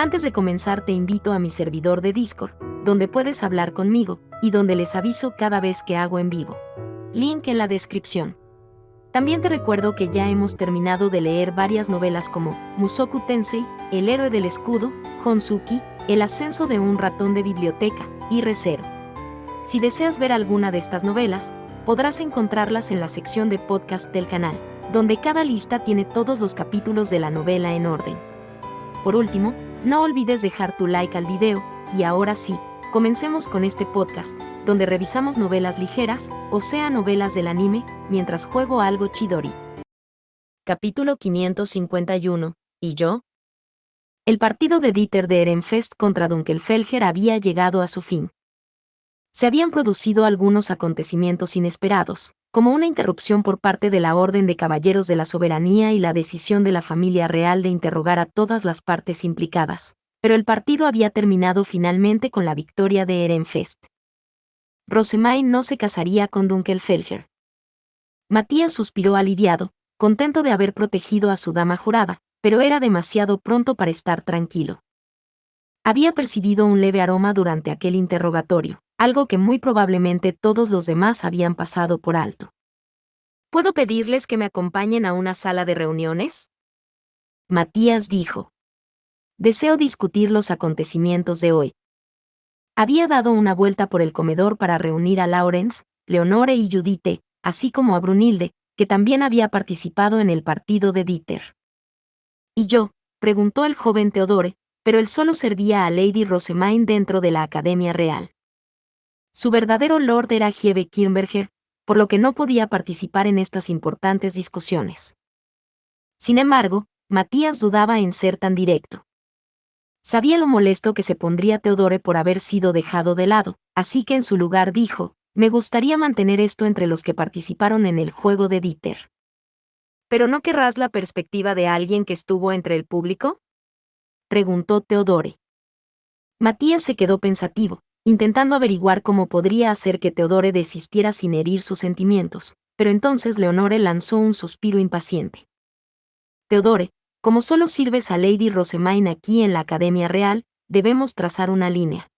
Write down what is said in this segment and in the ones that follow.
Antes de comenzar te invito a mi servidor de Discord, donde puedes hablar conmigo, y donde les aviso cada vez que hago en vivo. Link en la descripción. También te recuerdo que ya hemos terminado de leer varias novelas como Mushoku Tensei, El héroe del escudo, Honsuki, El ascenso de un ratón de biblioteca, y Re:Zero. Si deseas ver alguna de estas novelas, podrás encontrarlas en la sección de podcast del canal, donde cada lista tiene todos los capítulos de la novela en orden. Por último, no olvides dejar tu like al video, y ahora sí, comencemos con este podcast, donde revisamos novelas ligeras, o sea novelas del anime, mientras juego algo Chidori. Capítulo 551, ¿y yo? El partido de Dieter de Ehrenfest contra Dunkelfelger había llegado a su fin. Se habían producido algunos acontecimientos inesperados, como una interrupción por parte de la Orden de Caballeros de la Soberanía y la decisión de la familia real de interrogar a todas las partes implicadas, pero el partido había terminado finalmente con la victoria de Ehrenfest. Rosemain no se casaría con Dunkelfelger. Matías suspiró aliviado, contento de haber protegido a su dama jurada, pero era demasiado pronto para estar tranquilo. Había percibido un leve aroma durante aquel interrogatorio, algo que muy probablemente todos los demás habían pasado por alto. ¿Puedo pedirles que me acompañen a una sala de reuniones? Matías dijo. Deseo discutir los acontecimientos de hoy. Había dado una vuelta por el comedor para reunir a Laurence, Leonore y Judith, así como a Brunhilde, que también había participado en el partido de Dieter. ¿Y yo?, preguntó el joven Theodore, pero él solo servía a Lady Rosemain dentro de la Academia Real. Su verdadero lord era Hiebe Kirnberger, por lo que no podía participar en estas importantes discusiones. Sin embargo, Matías dudaba en ser tan directo. Sabía lo molesto que se pondría Theodore por haber sido dejado de lado, así que en su lugar dijo, me gustaría mantener esto entre los que participaron en el juego de Dieter. ¿Pero no querrás la perspectiva de alguien que estuvo entre el público?, preguntó Theodore. Matías se quedó pensativo, intentando averiguar cómo podría hacer que Theodore desistiera sin herir sus sentimientos, pero entonces Leonore lanzó un suspiro impaciente. Theodore, como solo sirves a Lady Rosemain aquí en la Academia Real, debemos trazar una línea.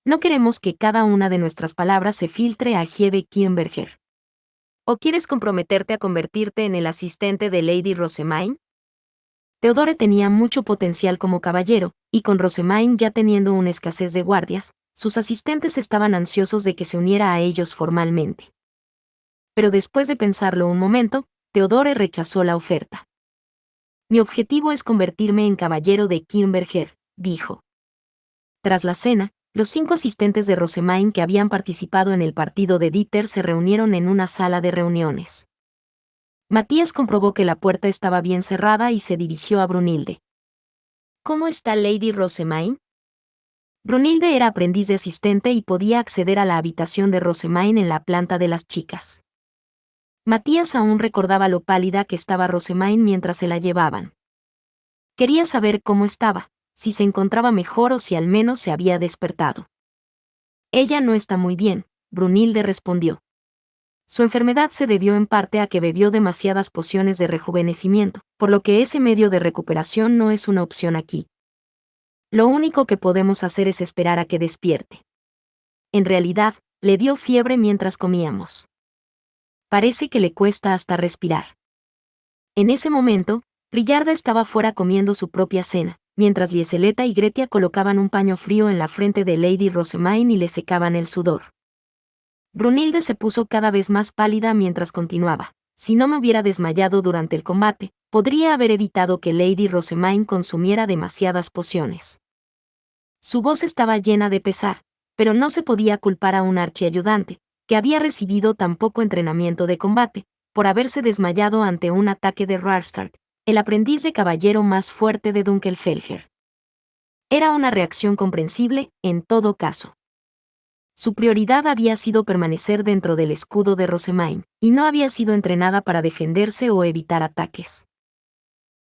No queremos que cada una de nuestras palabras se filtre a Hiebe Kirnberger. ¿O quieres comprometerte a convertirte en el asistente de Lady Rosemain? Theodore tenía mucho potencial como caballero, y con Rosemain ya teniendo una escasez de guardias, sus asistentes estaban ansiosos de que se uniera a ellos formalmente. Pero después de pensarlo un momento, Theodore rechazó la oferta. Mi objetivo es convertirme en caballero de Kirnberger, dijo. Tras la cena, los 5 asistentes de Rosemain que habían participado en el partido de Dieter se reunieron en una sala de reuniones. Matías comprobó que la puerta estaba bien cerrada y se dirigió a Brunhilde. ¿Cómo está Lady Rosemain? Brunhilde era aprendiz de asistente y podía acceder a la habitación de Rosemain en la planta de las chicas. Matías aún recordaba lo pálida que estaba Rosemain mientras se la llevaban. Quería saber cómo estaba, si se encontraba mejor o si al menos se había despertado. Ella no está muy bien, Brunhilde respondió. Su enfermedad se debió en parte a que bebió demasiadas pociones de rejuvenecimiento, por lo que ese medio de recuperación no es una opción aquí. Lo único que podemos hacer es esperar a que despierte. En realidad, le dio fiebre mientras comíamos. Parece que le cuesta hasta respirar. En ese momento, Rillarda estaba fuera comiendo su propia cena, mientras Lieseleta y Gretia colocaban un paño frío en la frente de Lady Rosemain y le secaban el sudor. Brunhilde se puso cada vez más pálida mientras continuaba. Si no me hubiera desmayado durante el combate, podría haber evitado que Lady Rosemain consumiera demasiadas pociones. Su voz estaba llena de pesar, pero no se podía culpar a un archiayudante, que había recibido tan poco entrenamiento de combate, por haberse desmayado ante un ataque de Rarstark, el aprendiz de caballero más fuerte de Dunkelfelger. Era una reacción comprensible, en todo caso. Su prioridad había sido permanecer dentro del escudo de Rosemain, y no había sido entrenada para defenderse o evitar ataques.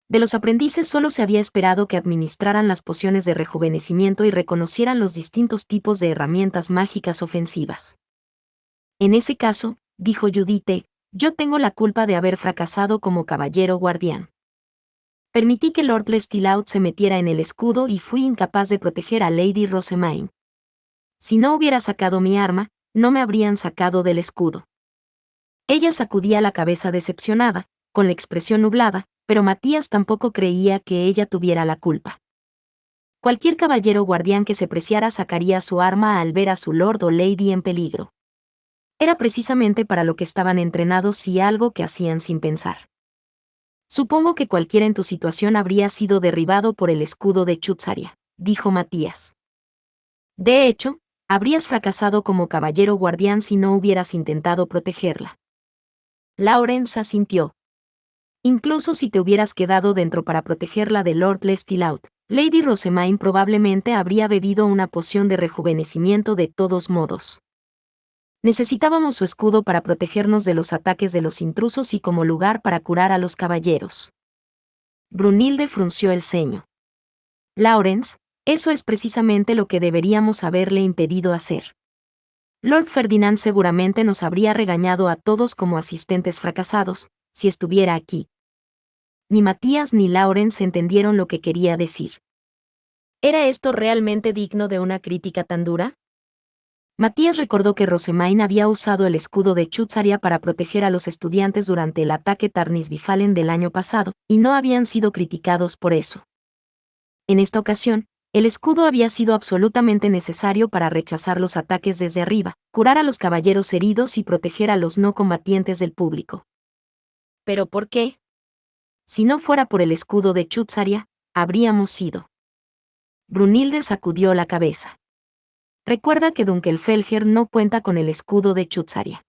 De los aprendices solo se había esperado que administraran las pociones de rejuvenecimiento y reconocieran los distintos tipos de herramientas mágicas ofensivas. En ese caso, dijo Judith, yo tengo la culpa de haber fracasado como caballero guardián. Permití que Lord Lestilleaut se metiera en el escudo y fui incapaz de proteger a Lady Rosemaine. Si no hubiera sacado mi arma, no me habrían sacado del escudo. Ella sacudía la cabeza decepcionada, con la expresión nublada, pero Matías tampoco creía que ella tuviera la culpa. Cualquier caballero guardián que se preciara sacaría su arma al ver a su lord o lady en peligro. Era precisamente para lo que estaban entrenados y algo que hacían sin pensar. Supongo que cualquiera en tu situación habría sido derribado por el escudo de Chutzaria, dijo Matías. De hecho, habrías fracasado como caballero guardián si no hubieras intentado protegerla. Laurence asintió. Incluso si te hubieras quedado dentro para protegerla de Lord Lestilleaut, Lady Rosemaine probablemente habría bebido una poción de rejuvenecimiento de todos modos. Necesitábamos su escudo para protegernos de los ataques de los intrusos y como lugar para curar a los caballeros. Brunilde frunció el ceño. Laurence, eso es precisamente lo que deberíamos haberle impedido hacer. Lord Ferdinand seguramente nos habría regañado a todos como asistentes fracasados, si estuviera aquí. Ni Matías ni Laurence entendieron lo que quería decir. ¿Era esto realmente digno de una crítica tan dura? Matías recordó que Rosemaine había usado el escudo de Chutzaria para proteger a los estudiantes durante el ataque Tarnisbifalen del año pasado, y no habían sido criticados por eso. En esta ocasión, el escudo había sido absolutamente necesario para rechazar los ataques desde arriba, curar a los caballeros heridos y proteger a los no combatientes del público. ¿Pero por qué? Si no fuera por el escudo de Chutzaria, habríamos sido. Brunilde sacudió la cabeza. Recuerda que Dunkelfelger no cuenta con el escudo de Chutzaria.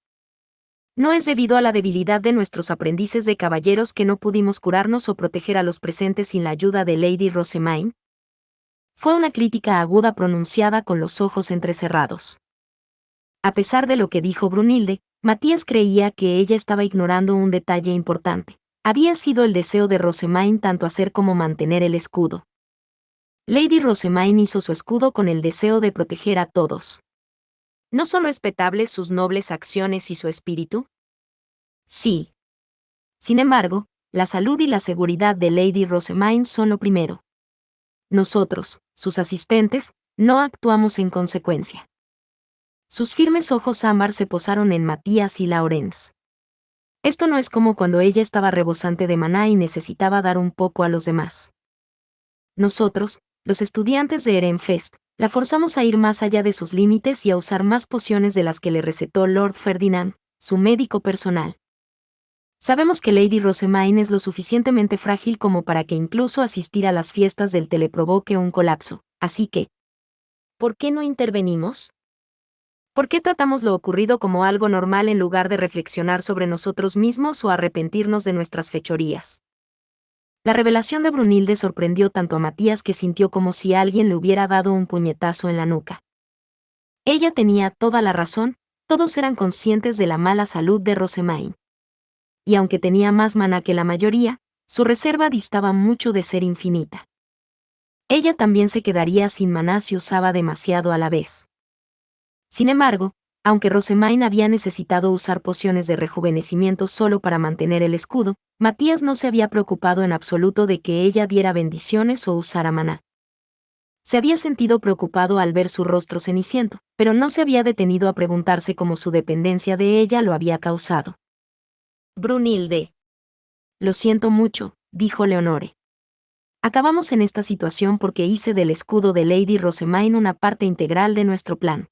¿No es debido a la debilidad de nuestros aprendices de caballeros que no pudimos curarnos o proteger a los presentes sin la ayuda de Lady Rosemaine? Fue una crítica aguda pronunciada con los ojos entrecerrados. A pesar de lo que dijo Brunilde, Matías creía que ella estaba ignorando un detalle importante. Había sido el deseo de Rosemaine tanto hacer como mantener el escudo. Lady Rosemaine hizo su escudo con el deseo de proteger a todos. ¿No son respetables sus nobles acciones y su espíritu? Sí. Sin embargo, la salud y la seguridad de Lady Rosemaine son lo primero. Nosotros, sus asistentes, no actuamos en consecuencia. Sus firmes ojos ámbar se posaron en Matías y Laurence. Esto no es como cuando ella estaba rebosante de maná y necesitaba dar un poco a los demás. Nosotros, los estudiantes de Ehrenfest, la forzamos a ir más allá de sus límites y a usar más pociones de las que le recetó Lord Ferdinand, su médico personal. Sabemos que Lady Rosemaine es lo suficientemente frágil como para que incluso asistir a las fiestas del té le provoque un colapso, así que, ¿por qué no intervenimos? ¿Por qué tratamos lo ocurrido como algo normal en lugar de reflexionar sobre nosotros mismos o arrepentirnos de nuestras fechorías? La revelación de Brunilde sorprendió tanto a Matías que sintió como si alguien le hubiera dado un puñetazo en la nuca. Ella tenía toda la razón, todos eran conscientes de la mala salud de Rosemaine. Y aunque tenía más maná que la mayoría, su reserva distaba mucho de ser infinita. Ella también se quedaría sin maná si usaba demasiado a la vez. Sin embargo, aunque Rosemaine había necesitado usar pociones de rejuvenecimiento solo para mantener el escudo, Matías no se había preocupado en absoluto de que ella diera bendiciones o usara maná. Se había sentido preocupado al ver su rostro ceniciento, pero no se había detenido a preguntarse cómo su dependencia de ella lo había causado. Brunilde. Lo siento mucho, dijo Leonore. Acabamos en esta situación porque hice del escudo de Lady Rosemaine una parte integral de nuestro plan.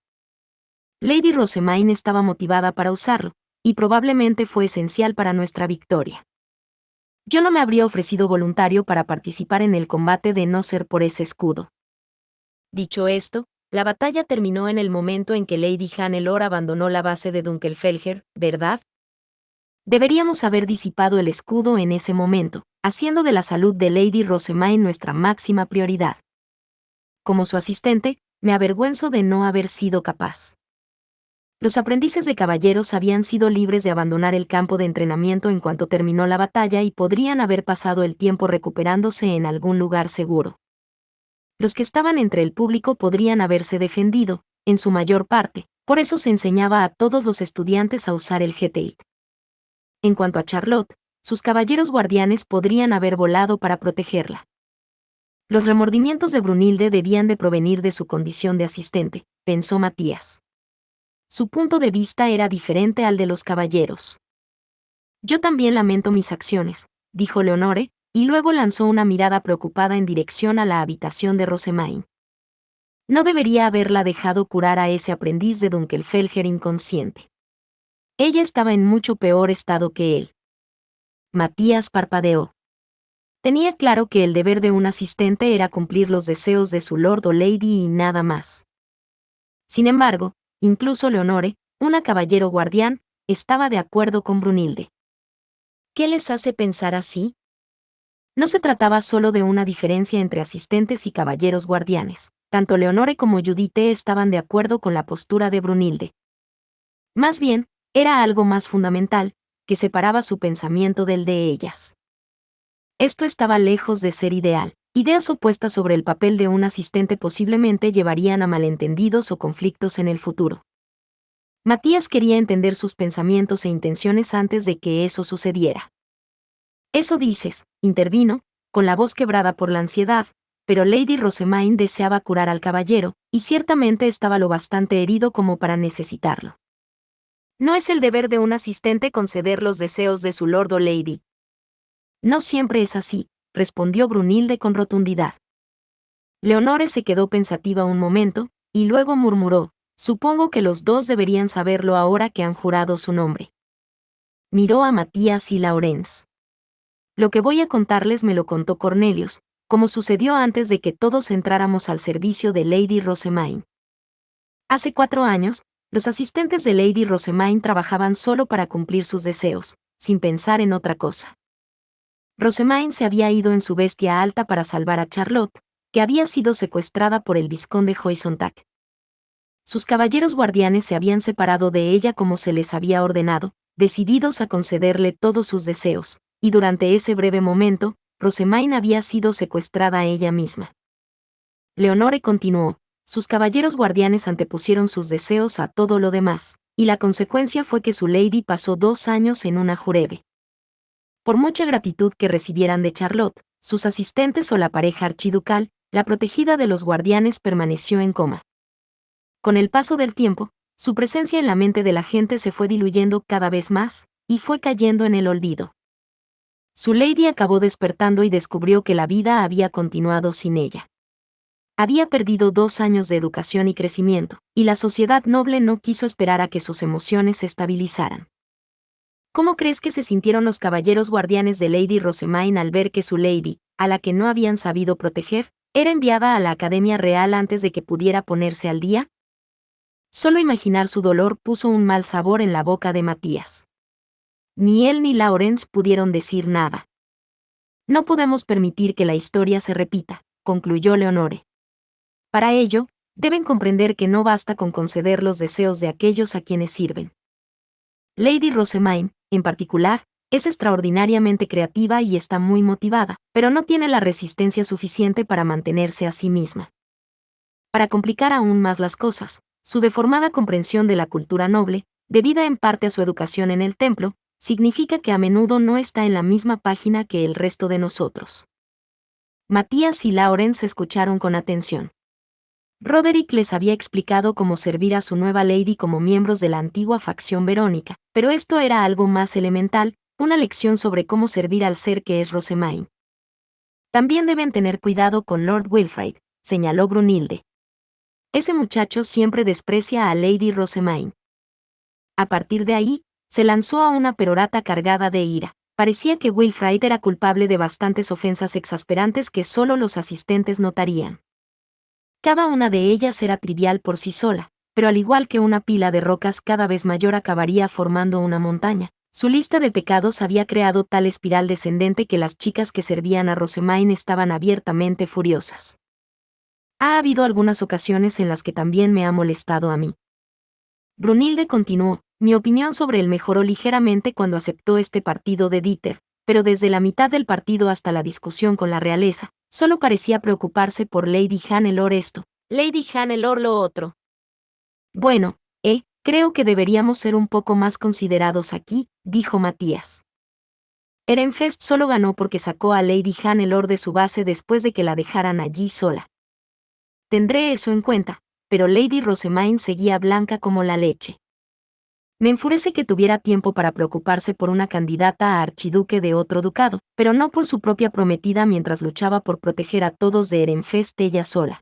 Lady Rosemaine estaba motivada para usarlo, y probablemente fue esencial para nuestra victoria. Yo no me habría ofrecido voluntario para participar en el combate de no ser por ese escudo. Dicho esto, la batalla terminó en el momento en que Lady Hannelore abandonó la base de Dunkelfelger, ¿verdad? Deberíamos haber disipado el escudo en ese momento, haciendo de la salud de Lady Rosemaine nuestra máxima prioridad. Como su asistente, me avergüenzo de no haber sido capaz. Los aprendices de caballeros habían sido libres de abandonar el campo de entrenamiento en cuanto terminó la batalla y podrían haber pasado el tiempo recuperándose en algún lugar seguro. Los que estaban entre el público podrían haberse defendido, en su mayor parte, por eso se enseñaba a todos los estudiantes a usar el G-Tape. En cuanto a Charlotte, sus caballeros guardianes podrían haber volado para protegerla. Los remordimientos de Brunilde debían de provenir de su condición de asistente, pensó Matías. Su punto de vista era diferente al de los caballeros. Yo también lamento mis acciones, dijo Leonore, y luego lanzó una mirada preocupada en dirección a la habitación de Rosemaine. No debería haberla dejado curar a ese aprendiz de Dunkelfelger inconsciente. Ella estaba en mucho peor estado que él. Matías parpadeó. Tenía claro que el deber de un asistente era cumplir los deseos de su lord o lady y nada más. Sin embargo, incluso Leonore, una caballero guardián, estaba de acuerdo con Brunilde. ¿Qué les hace pensar así? No se trataba solo de una diferencia entre asistentes y caballeros guardianes. Tanto Leonore como Judite estaban de acuerdo con la postura de Brunilde. Más bien, era algo más fundamental, que separaba su pensamiento del de ellas. Esto estaba lejos de ser ideal. Ideas opuestas sobre el papel de un asistente posiblemente llevarían a malentendidos o conflictos en el futuro. Matías quería entender sus pensamientos e intenciones antes de que eso sucediera. Eso dices, intervino, con la voz quebrada por la ansiedad, pero Lady Rosemaine deseaba curar al caballero, y ciertamente estaba lo bastante herido como para necesitarlo. No es el deber de un asistente conceder los deseos de su lord o lady. No siempre es así, respondió Brunilde con rotundidad. Leonore se quedó pensativa un momento, y luego murmuró, supongo que los dos deberían saberlo ahora que han jurado su nombre. Miró a Matías y Laurence. Lo que voy a contarles me lo contó Cornelius, como sucedió antes de que todos entráramos al servicio de Lady Rosemaine. Hace 4 años, los asistentes de Lady Rosemaine trabajaban solo para cumplir sus deseos, sin pensar en otra cosa. Rosemaine se había ido en su bestia alta para salvar a Charlotte, que había sido secuestrada por el vizconde Hoisontac. Sus caballeros guardianes se habían separado de ella como se les había ordenado, decididos a concederle todos sus deseos, y durante ese breve momento, Rosemaine había sido secuestrada a ella misma. Leonore continuó, sus caballeros guardianes antepusieron sus deseos a todo lo demás, y la consecuencia fue que su lady pasó 2 años en una jurebe. Por mucha gratitud que recibieran de Charlotte, sus asistentes o la pareja archiducal, la protegida de los guardianes permaneció en coma. Con el paso del tiempo, su presencia en la mente de la gente se fue diluyendo cada vez más, y fue cayendo en el olvido. Su lady acabó despertando y descubrió que la vida había continuado sin ella. Había perdido 2 años de educación y crecimiento, y la sociedad noble no quiso esperar a que sus emociones se estabilizaran. ¿Cómo crees que se sintieron los caballeros guardianes de Lady Rosemaine al ver que su lady, a la que no habían sabido proteger, era enviada a la Academia Real antes de que pudiera ponerse al día? Solo imaginar su dolor puso un mal sabor en la boca de Matías. Ni él ni Laurence pudieron decir nada. No podemos permitir que la historia se repita, concluyó Leonore. Para ello, deben comprender que no basta con conceder los deseos de aquellos a quienes sirven. Lady Rosemaine, en particular, es extraordinariamente creativa y está muy motivada, pero no tiene la resistencia suficiente para mantenerse a sí misma. Para complicar aún más las cosas, su deformada comprensión de la cultura noble, debida en parte a su educación en el templo, significa que a menudo no está en la misma página que el resto de nosotros. Matías y Laurence escucharon con atención. Roderick les había explicado cómo servir a su nueva lady como miembros de la antigua facción Verónica, pero esto era algo más elemental, una lección sobre cómo servir al ser que es Rosemaine. También deben tener cuidado con Lord Wilfrid, señaló Brunilde. Ese muchacho siempre desprecia a Lady Rosemaine. A partir de ahí, se lanzó a una perorata cargada de ira. Parecía que Wilfrid era culpable de bastantes ofensas exasperantes que solo los asistentes notarían. Cada una de ellas era trivial por sí sola, pero al igual que una pila de rocas cada vez mayor acabaría formando una montaña. Su lista de pecados había creado tal espiral descendente que las chicas que servían a Rosemaine estaban abiertamente furiosas. Ha habido algunas ocasiones en las que también me ha molestado a mí. Brunilde continuó, mi opinión sobre él mejoró ligeramente cuando aceptó este partido de Dieter, pero desde la mitad del partido hasta la discusión con la realeza, solo parecía preocuparse por Lady Hannelore esto, Lady Hannelore lo otro. Bueno, creo que deberíamos ser un poco más considerados aquí, dijo Matías. Ehrenfest solo ganó porque sacó a Lady Hannelore de su base después de que la dejaran allí sola. Tendré eso en cuenta, pero Lady Rosemaine seguía blanca como la leche. Me enfurece que tuviera tiempo para preocuparse por una candidata a archiduque de otro ducado, pero no por su propia prometida mientras luchaba por proteger a todos de Ehrenfest ella sola.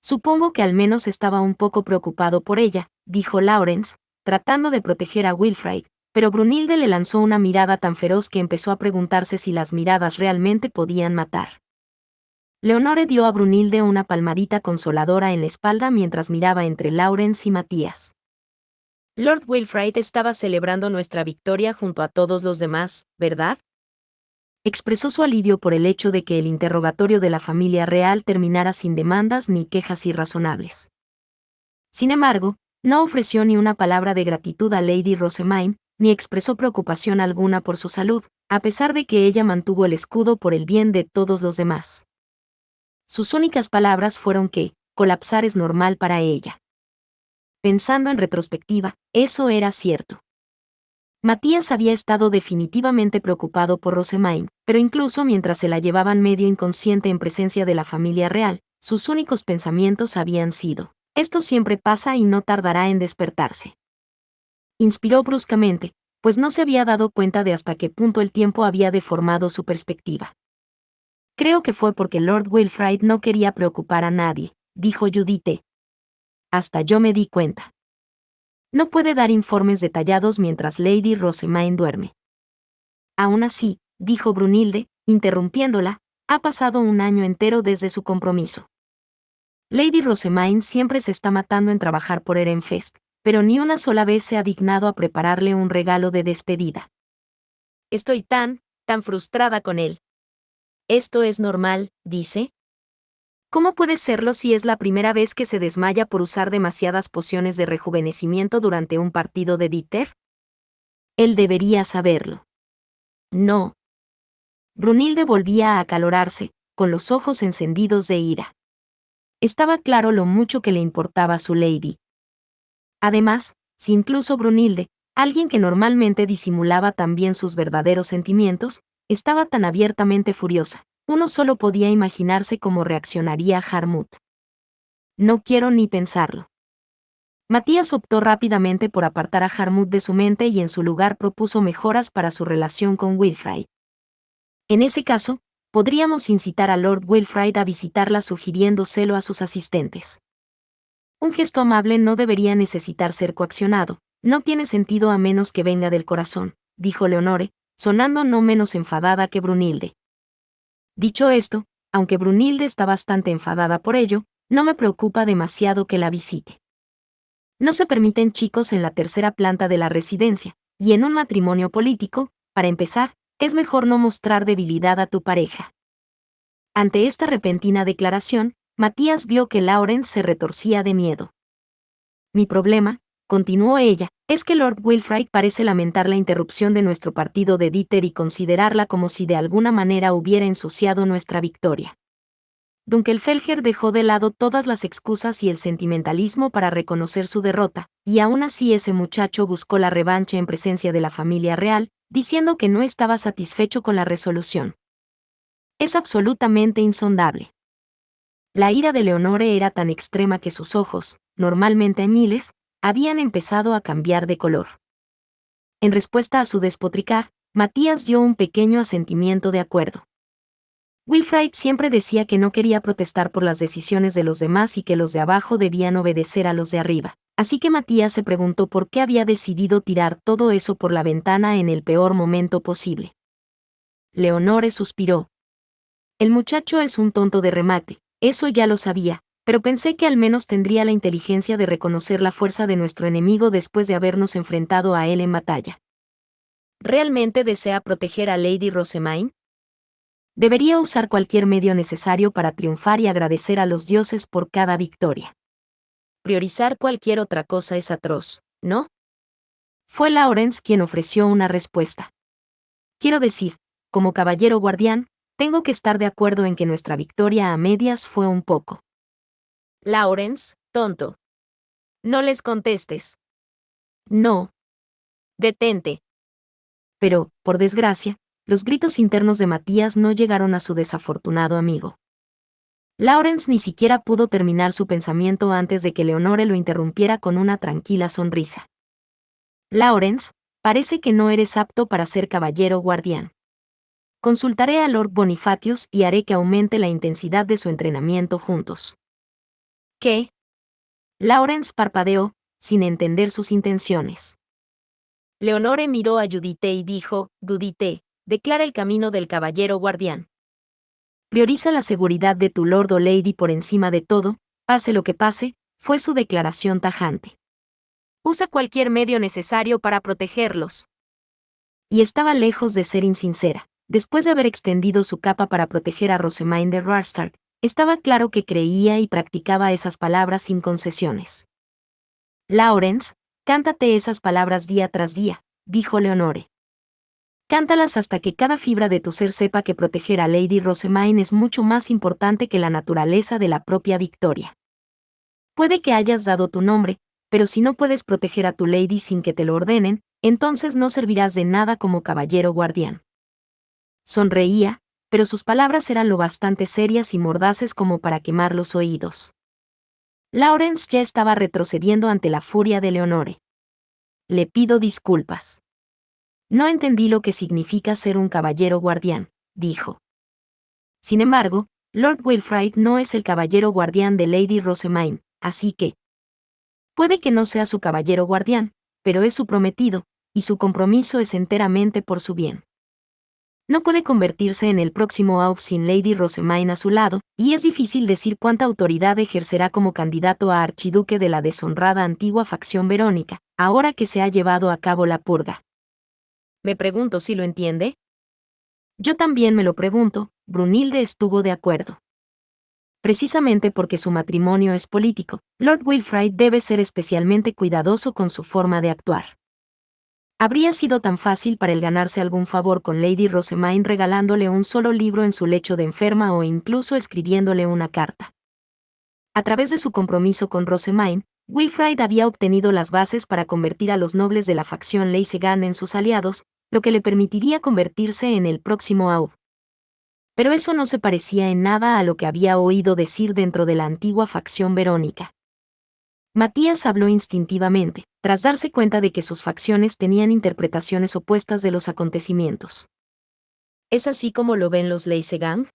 Supongo que al menos estaba un poco preocupado por ella, dijo Lawrence, tratando de proteger a Wilfrid, pero Brunhilde le lanzó una mirada tan feroz que empezó a preguntarse si las miradas realmente podían matar. Leonore dio a Brunhilde una palmadita consoladora en la espalda mientras miraba entre Lawrence y Matías. Lord Wilfrid estaba celebrando nuestra victoria junto a todos los demás, ¿verdad? Expresó su alivio por el hecho de que el interrogatorio de la familia real terminara sin demandas ni quejas irrazonables. Sin embargo, no ofreció ni una palabra de gratitud a Lady Rosemaine, ni expresó preocupación alguna por su salud, a pesar de que ella mantuvo el escudo por el bien de todos los demás. Sus únicas palabras fueron que, colapsar es normal para ella. Pensando en retrospectiva, eso era cierto. Matías había estado definitivamente preocupado por Rosemaine, pero incluso mientras se la llevaban medio inconsciente en presencia de la familia real, sus únicos pensamientos habían sido: esto siempre pasa y no tardará en despertarse. Inspiró bruscamente, pues no se había dado cuenta de hasta qué punto el tiempo había deformado su perspectiva. Creo que fue porque Lord Wilfrid no quería preocupar a nadie, dijo Judith. Hasta yo me di cuenta. No puede dar informes detallados mientras Lady Rosemaine duerme. Aún así, dijo Brunhilde, interrumpiéndola, ha pasado un año entero desde su compromiso. Lady Rosemaine siempre se está matando en trabajar por Ehrenfest, pero ni una sola vez se ha dignado a prepararle un regalo de despedida. Estoy tan frustrada con él. ¿Esto es normal?, dice. ¿Cómo puede serlo si es la primera vez que se desmaya por usar demasiadas pociones de rejuvenecimiento durante un partido de Dieter? Él debería saberlo. No. Brunhilde volvía a acalorarse, con los ojos encendidos de ira. Estaba claro lo mucho que le importaba a su lady. Además, si incluso Brunhilde, alguien que normalmente disimulaba tan bien sus verdaderos sentimientos, estaba tan abiertamente furiosa, uno solo podía imaginarse cómo reaccionaría Harmut. No quiero ni pensarlo. Matías optó rápidamente por apartar a Harmut de su mente y en su lugar propuso mejoras para su relación con Wilfrid. En ese caso, podríamos incitar a Lord Wilfrid a visitarla sugiriéndoselo a sus asistentes. Un gesto amable no debería necesitar ser coaccionado, no tiene sentido a menos que venga del corazón, dijo Leonore, sonando no menos enfadada que Brunhilde. Dicho esto, aunque Brunhilde está bastante enfadada por ello, no me preocupa demasiado que la visite. No se permiten chicos en la tercera planta de la residencia, y en un matrimonio político, para empezar, es mejor no mostrar debilidad a tu pareja. Ante esta repentina declaración, Matías vio que Lawrence se retorcía de miedo. Mi problema, continuó ella, es que Lord Wilfrid parece lamentar la interrupción de nuestro partido de Dieter y considerarla como si de alguna manera hubiera ensuciado nuestra victoria. Dunkelfelger dejó de lado todas las excusas y el sentimentalismo para reconocer su derrota, y aún así ese muchacho buscó la revancha en presencia de la familia real, diciendo que no estaba satisfecho con la resolución. Es absolutamente insondable. La ira de Leonore era tan extrema que sus ojos, normalmente miles, habían empezado a cambiar de color. En respuesta a su despotricar, Matías dio un pequeño asentimiento de acuerdo. Wilfrid siempre decía que no quería protestar por las decisiones de los demás y que los de abajo debían obedecer a los de arriba, así que Matías se preguntó por qué había decidido tirar todo eso por la ventana en el peor momento posible. Leonore suspiró. El muchacho es un tonto de remate, eso ya lo sabía, pero pensé que al menos tendría la inteligencia de reconocer la fuerza de nuestro enemigo después de habernos enfrentado a él en batalla. ¿Realmente desea proteger a Lady Rosemaine? Debería usar cualquier medio necesario para triunfar y agradecer a los dioses por cada victoria. Priorizar cualquier otra cosa es atroz, ¿no? Fue Lawrence quien ofreció una respuesta. Quiero decir, como caballero guardián, tengo que estar de acuerdo en que nuestra victoria a medias fue un poco. Lawrence, tonto. No les contestes. No. Detente. Pero, por desgracia, los gritos internos de Matías no llegaron a su desafortunado amigo. Lawrence ni siquiera pudo terminar su pensamiento antes de que Leonore lo interrumpiera con una tranquila sonrisa. Lawrence, parece que no eres apto para ser caballero guardián. Consultaré a Lord Bonifacius y haré que aumente la intensidad de su entrenamiento juntos. ¿Qué? Lawrence parpadeó, sin entender sus intenciones. Leonore miró a Judith y dijo: Judith, declara el camino del caballero guardián. Prioriza la seguridad de tu lord o lady por encima de todo, pase lo que pase, fue su declaración tajante. Usa cualquier medio necesario para protegerlos. Y estaba lejos de ser insincera. Después de haber extendido su capa para proteger a Rosamund de Rarstark, estaba claro que creía y practicaba esas palabras sin concesiones. Lawrence, cántate esas palabras día tras día, dijo Leonore. Cántalas hasta que cada fibra de tu ser sepa que proteger a Lady Rosamund es mucho más importante que la naturaleza de la propia victoria. Puede que hayas dado tu nombre, pero si no puedes proteger a tu lady sin que te lo ordenen, entonces no servirás de nada como caballero guardián. Sonreía, pero sus palabras eran lo bastante serias y mordaces como para quemar los oídos. Lawrence ya estaba retrocediendo ante la furia de Leonore. Le pido disculpas. No entendí lo que significa ser un caballero guardián, dijo. Sin embargo, Lord Wilfrid no es el caballero guardián de Lady Rosamund, así que... Puede que no sea su caballero guardián, pero es su prometido, y su compromiso es enteramente por su bien. No puede convertirse en el próximo Aub sin Lady Rosamund a su lado, y es difícil decir cuánta autoridad ejercerá como candidato a archiduque de la deshonrada antigua facción Verónica, ahora que se ha llevado a cabo la purga. Me pregunto si lo entiende. Yo también me lo pregunto, Brunilde estuvo de acuerdo. Precisamente porque su matrimonio es político, Lord Wilfrid debe ser especialmente cuidadoso con su forma de actuar. Habría sido tan fácil para él ganarse algún favor con Lady Rosamund regalándole un solo libro en su lecho de enferma o incluso escribiéndole una carta. A través de su compromiso con Rosamund, Wilfrid había obtenido las bases para convertir a los nobles de la facción Leisegan en sus aliados, lo que le permitiría convertirse en el próximo Aub. Pero eso no se parecía en nada a lo que había oído decir dentro de la antigua facción Verónica. Matías habló instintivamente, tras darse cuenta de que sus facciones tenían interpretaciones opuestas de los acontecimientos. ¿Es así como lo ven los Leisegan?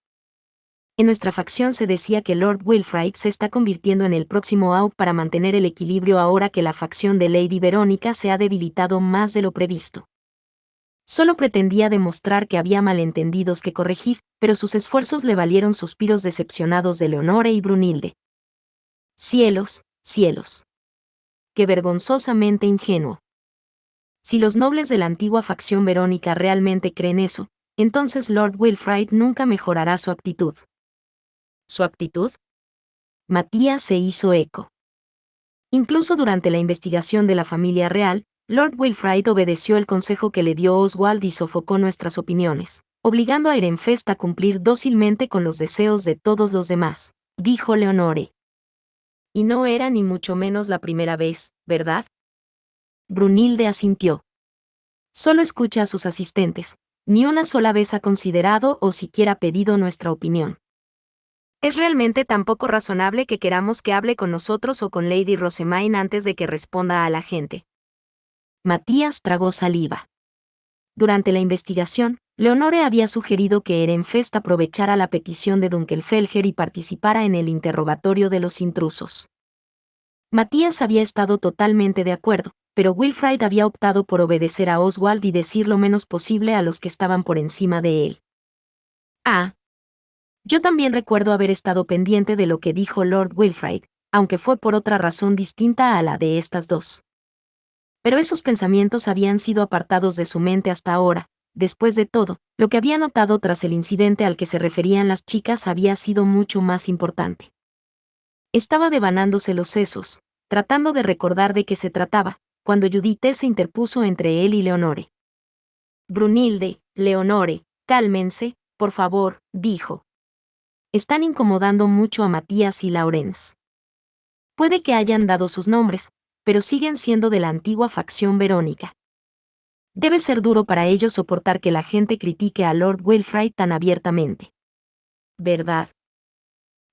En nuestra facción se decía que Lord Wilfrid se está convirtiendo en el próximo Aub para mantener el equilibrio ahora que la facción de Lady Verónica se ha debilitado más de lo previsto. Solo pretendía demostrar que había malentendidos que corregir, pero sus esfuerzos le valieron suspiros decepcionados de Leonore y Brunilde. Cielos, cielos. Qué vergonzosamente ingenuo. Si los nobles de la antigua facción Verónica realmente creen eso, entonces Lord Wilfrid nunca mejorará su actitud. ¿Su actitud? Matías se hizo eco. Incluso durante la investigación de la familia real, Lord Wilfrid obedeció el consejo que le dio Oswald y sofocó nuestras opiniones, obligando a Ehrenfest a cumplir dócilmente con los deseos de todos los demás, dijo Leonore. Y no era ni mucho menos la primera vez, ¿verdad? Brunilde asintió. Solo escucha a sus asistentes, ni una sola vez ha considerado o siquiera pedido nuestra opinión. ¿Es realmente tan poco razonable que queramos que hable con nosotros o con Lady Rosamund antes de que responda a la gente? Matías tragó saliva. Durante la investigación, Leonore había sugerido que Ehrenfest aprovechara la petición de Dunkelfelger y participara en el interrogatorio de los intrusos. Matías había estado totalmente de acuerdo, pero Wilfrid había optado por obedecer a Oswald y decir lo menos posible a los que estaban por encima de él. Ah. Yo también recuerdo haber estado pendiente de lo que dijo Lord Wilfrid, aunque fue por otra razón distinta a la de estas dos. Pero esos pensamientos habían sido apartados de su mente hasta ahora. Después de todo, lo que había notado tras el incidente al que se referían las chicas había sido mucho más importante. Estaba devanándose los sesos, tratando de recordar de qué se trataba, cuando Judith se interpuso entre él y Leonore. Brunilde, Leonore, cálmense, por favor, dijo. Están incomodando mucho a Matías y Lawrence. Puede que hayan dado sus nombres, pero siguen siendo de la antigua facción Verónica. Debe ser duro para ellos soportar que la gente critique a Lord Wilfrid tan abiertamente. ¿Verdad?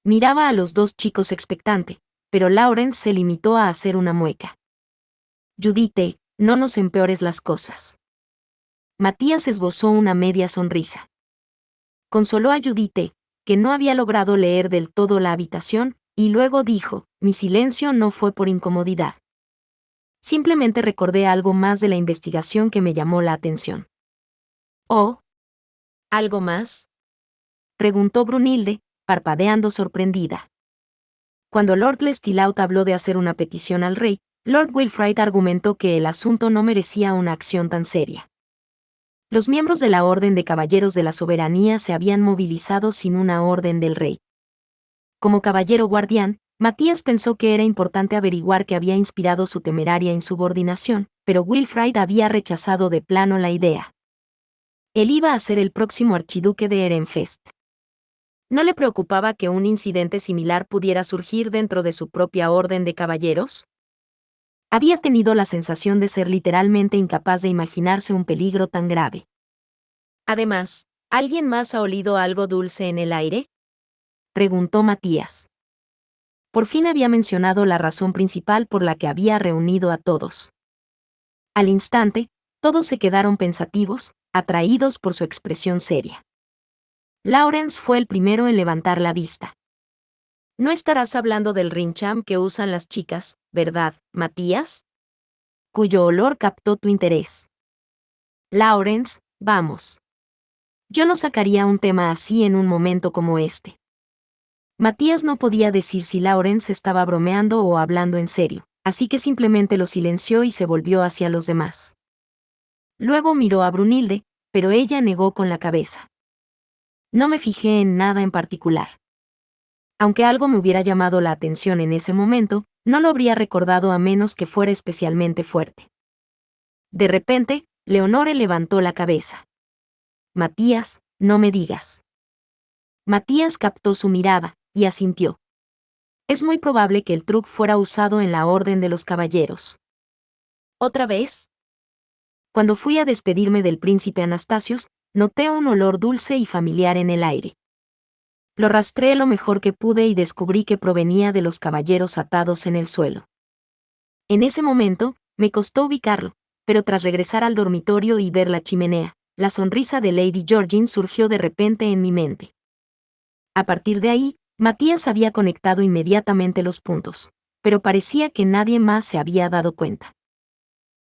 Miraba a los dos chicos expectante, pero Lawrence se limitó a hacer una mueca. Judith, no nos empeores las cosas. Matías esbozó una media sonrisa. Consoló a Judith, que no había logrado leer del todo la habitación, y luego dijo, mi silencio no fue por incomodidad. Simplemente recordé algo más de la investigación que me llamó la atención. ¿Oh? ¿Algo más? Preguntó Brunilde, parpadeando sorprendida. Cuando Lord Lestilaut habló de hacer una petición al rey, Lord Wilfrid argumentó que el asunto no merecía una acción tan seria. Los miembros de la Orden de Caballeros de la Soberanía se habían movilizado sin una orden del rey. Como caballero guardián, Matías pensó que era importante averiguar qué había inspirado su temeraria insubordinación, pero Wilfrid había rechazado de plano la idea. Él iba a ser el próximo archiduque de Ehrenfest. ¿No le preocupaba que un incidente similar pudiera surgir dentro de su propia orden de caballeros? Había tenido la sensación de ser literalmente incapaz de imaginarse un peligro tan grave. Además, ¿alguien más ha olido algo dulce en el aire?, preguntó Matías. Por fin había mencionado la razón principal por la que había reunido a todos. Al instante, todos se quedaron pensativos, atraídos por su expresión seria. Lawrence fue el primero en levantar la vista. No estarás hablando del rincham que usan las chicas, ¿verdad, Matías? Cuyo olor captó tu interés. Lawrence, vamos. Yo no sacaría un tema así en un momento como este. Matías no podía decir si Lawrence estaba bromeando o hablando en serio, así que simplemente lo silenció y se volvió hacia los demás. Luego miró a Brunilde, pero ella negó con la cabeza. No me fijé en nada en particular. Aunque algo me hubiera llamado la atención en ese momento, no lo habría recordado a menos que fuera especialmente fuerte. De repente, Leonore levantó la cabeza. Matías, no me digas. Matías captó su mirada, y asintió. Es muy probable que el truc fuera usado en la Orden de los Caballeros. ¿Otra vez? Cuando fui a despedirme del príncipe Anastasios, noté un olor dulce y familiar en el aire. Lo rastreé lo mejor que pude y descubrí que provenía de los caballeros atados en el suelo. En ese momento, me costó ubicarlo, pero tras regresar al dormitorio y ver la chimenea, la sonrisa de Lady Georgine surgió de repente en mi mente. A partir de ahí, Matías había conectado inmediatamente los puntos, pero parecía que nadie más se había dado cuenta.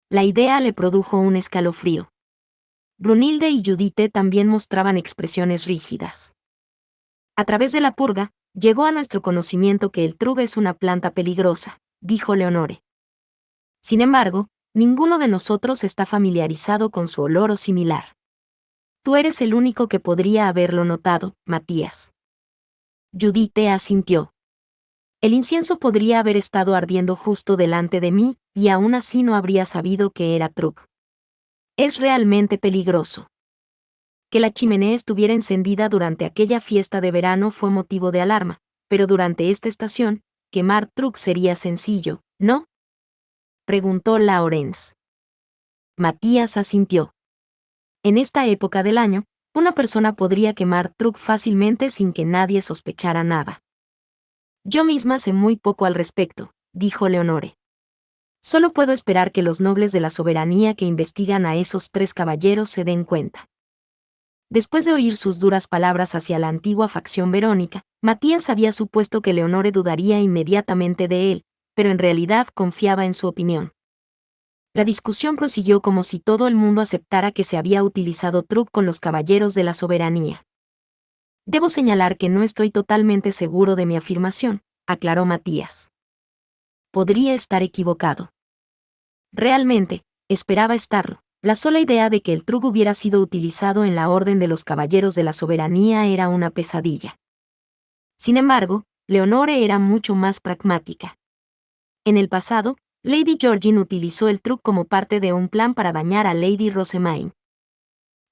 La idea le produjo un escalofrío. Brunilde y Judith también mostraban expresiones rígidas. A través de la purga, llegó a nuestro conocimiento que el trug es una planta peligrosa, dijo Leonore. Sin embargo, ninguno de nosotros está familiarizado con su olor o similar. Tú eres el único que podría haberlo notado, Matías. Judith asintió. El incienso podría haber estado ardiendo justo delante de mí, y aún así no habría sabido que era trug. Es realmente peligroso. Que la chimenea estuviera encendida durante aquella fiesta de verano fue motivo de alarma, pero durante esta estación, quemar trug sería sencillo, ¿no?, preguntó Lawrence. Matías asintió. En esta época del año, una persona podría quemar trug fácilmente sin que nadie sospechara nada. Yo misma sé muy poco al respecto, dijo Leonore. Solo puedo esperar que los nobles de la soberanía que investigan a esos 3 caballeros se den cuenta. Después de oír sus duras palabras hacia la antigua facción verónica, Matías había supuesto que Leonore dudaría inmediatamente de él, pero en realidad confiaba en su opinión. La discusión prosiguió como si todo el mundo aceptara que se había utilizado trug con los caballeros de la soberanía. Debo señalar que no estoy totalmente seguro de mi afirmación, aclaró Matías. Podría estar equivocado. Realmente, esperaba estarlo. La sola idea de que el trug hubiera sido utilizado en la Orden de los Caballeros de la Soberanía era una pesadilla. Sin embargo, Leonore era mucho más pragmática. En el pasado, Lady Georgine utilizó el trug como parte de un plan para dañar a Lady Rosemaine.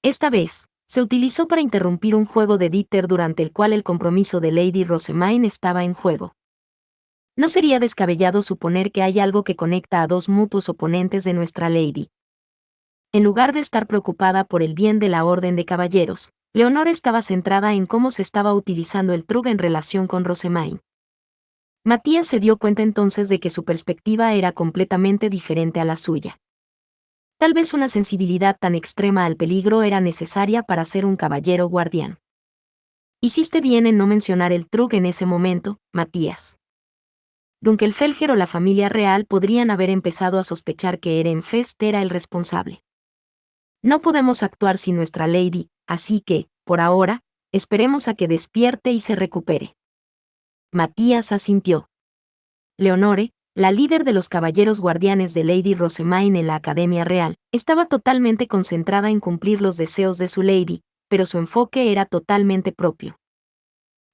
Esta vez, se utilizó para interrumpir un juego de Dieter durante el cual el compromiso de Lady Rosemaine estaba en juego. No sería descabellado suponer que hay algo que conecta a 2 mutuos oponentes de nuestra Lady. En lugar de estar preocupada por el bien de la Orden de Caballeros, Leonor estaba centrada en cómo se estaba utilizando el Trug en relación con Rosemain. Matías se dio cuenta entonces de que su perspectiva era completamente diferente a la suya. Tal vez una sensibilidad tan extrema al peligro era necesaria para ser un caballero guardián. Hiciste bien en no mencionar el Trug en ese momento, Matías. Dunkelfelger o la familia real podrían haber empezado a sospechar que Ehrenfest era el responsable. No podemos actuar sin nuestra Lady, así que, por ahora, esperemos a que despierte y se recupere. Matías asintió. Leonore, la líder de los caballeros guardianes de Lady Rosemain en la Academia Real, estaba totalmente concentrada en cumplir los deseos de su Lady, pero su enfoque era totalmente propio.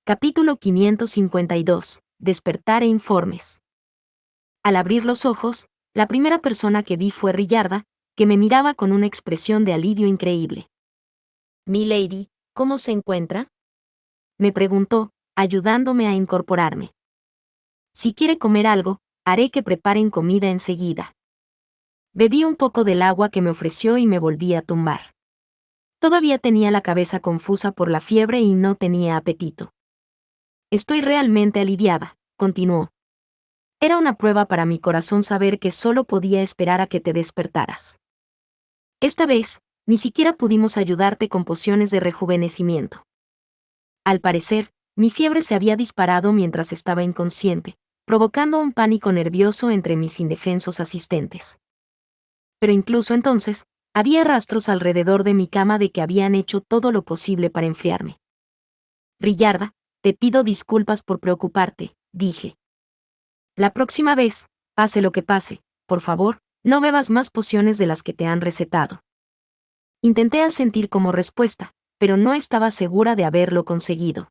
Capítulo 552. Despertar e informes. Al abrir los ojos, la primera persona que vi fue Rillarda, que me miraba con una expresión de alivio increíble. «Mi Lady, ¿cómo se encuentra?», me preguntó, ayudándome a incorporarme. «Si quiere comer algo, haré que preparen comida enseguida». Bebí un poco del agua que me ofreció y me volví a tumbar. Todavía tenía la cabeza confusa por la fiebre y no tenía apetito. «Estoy realmente aliviada», continuó. «Era una prueba para mi corazón saber que solo podía esperar a que te despertaras. Esta vez, ni siquiera pudimos ayudarte con pociones de rejuvenecimiento. Al parecer, mi fiebre se había disparado mientras estaba inconsciente, provocando un pánico nervioso entre mis indefensos asistentes. Pero incluso entonces, había rastros alrededor de mi cama de que habían hecho todo lo posible para enfriarme. Rillarda, te pido disculpas por preocuparte, dije. La próxima vez, pase lo que pase, por favor, no bebas más pociones de las que te han recetado. Intenté asentir como respuesta, pero no estaba segura de haberlo conseguido.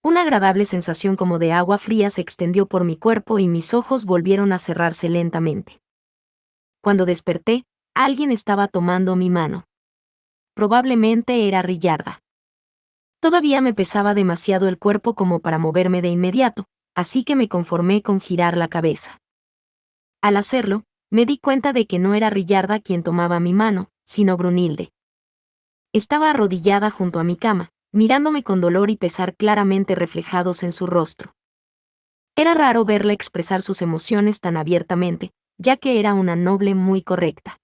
Una agradable sensación como de agua fría se extendió por mi cuerpo y mis ojos volvieron a cerrarse lentamente. Cuando desperté, alguien estaba tomando mi mano. Probablemente era Rillarda. Todavía me pesaba demasiado el cuerpo como para moverme de inmediato, así que me conformé con girar la cabeza. Al hacerlo, me di cuenta de que no era Rillarda quien tomaba mi mano, sino Brunilde. Estaba arrodillada junto a mi cama, mirándome con dolor y pesar claramente reflejados en su rostro. Era raro verla expresar sus emociones tan abiertamente, ya que era una noble muy correcta.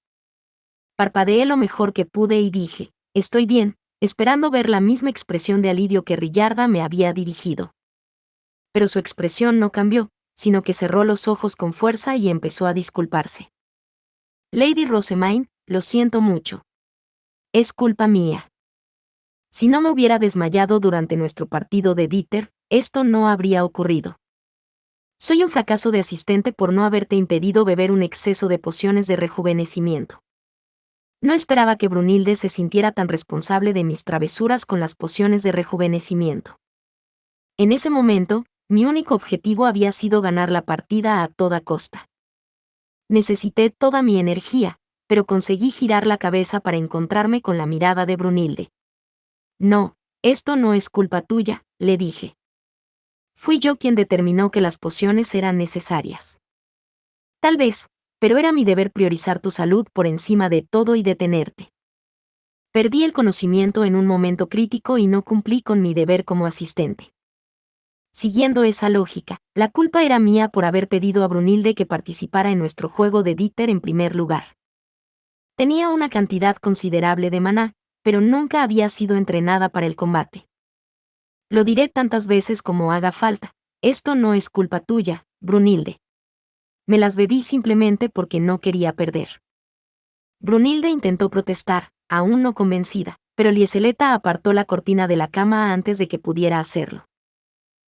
Parpadeé lo mejor que pude y dije, «Estoy bien», esperando ver la misma expresión de alivio que Rillarda me había dirigido. Pero su expresión no cambió, sino que cerró los ojos con fuerza y empezó a disculparse. «Lady Rosemain, lo siento mucho. Es culpa mía. Si no me hubiera desmayado durante nuestro partido de Dieter, esto no habría ocurrido. Soy un fracaso de asistente por no haberte impedido beber un exceso de pociones de rejuvenecimiento. No esperaba que Brunilde se sintiera tan responsable de mis travesuras con las pociones de rejuvenecimiento. En ese momento, mi único objetivo había sido ganar la partida a toda costa. Necesité toda mi energía, pero conseguí girar la cabeza para encontrarme con la mirada de Brunilde. «No, esto no es culpa tuya», le dije. «Fui yo quien determinó que las pociones eran necesarias. Tal vez, pero era mi deber priorizar tu salud por encima de todo y detenerte. Perdí el conocimiento en un momento crítico y no cumplí con mi deber como asistente». Siguiendo esa lógica, la culpa era mía por haber pedido a Brunilde que participara en nuestro juego de Dieter en primer lugar. Tenía una cantidad considerable de maná, pero nunca había sido entrenada para el combate. Lo diré tantas veces como haga falta, esto no es culpa tuya, Brunilde. Me las bebí simplemente porque no quería perder. Brunilde intentó protestar, aún no convencida, pero Lieseleta apartó la cortina de la cama antes de que pudiera hacerlo.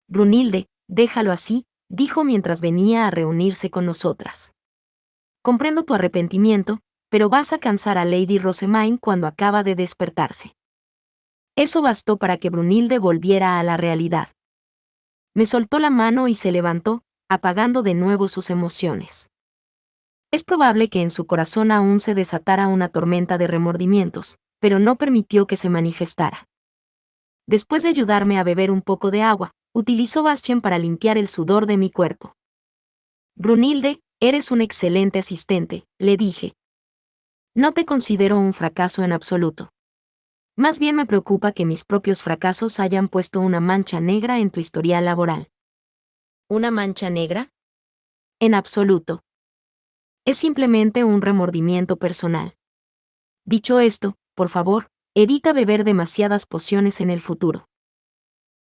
«Brunilde, déjalo así», dijo mientras venía a reunirse con nosotras. «Comprendo tu arrepentimiento, pero vas a cansar a Lady Rosemain cuando acaba de despertarse». Eso bastó para que Brunilde volviera a la realidad. Me soltó la mano y se levantó, apagando de nuevo sus emociones. Es probable que en su corazón aún se desatara una tormenta de remordimientos, pero no permitió que se manifestara. Después de ayudarme a beber un poco de agua, utilizó Bastien para limpiar el sudor de mi cuerpo. «Brunilde, eres un excelente asistente», le dije. No te considero un fracaso en absoluto. Más bien me preocupa que mis propios fracasos hayan puesto una mancha negra en tu historial laboral. ¿Una mancha negra? En absoluto. Es simplemente un remordimiento personal. Dicho esto, por favor, evita beber demasiadas pociones en el futuro.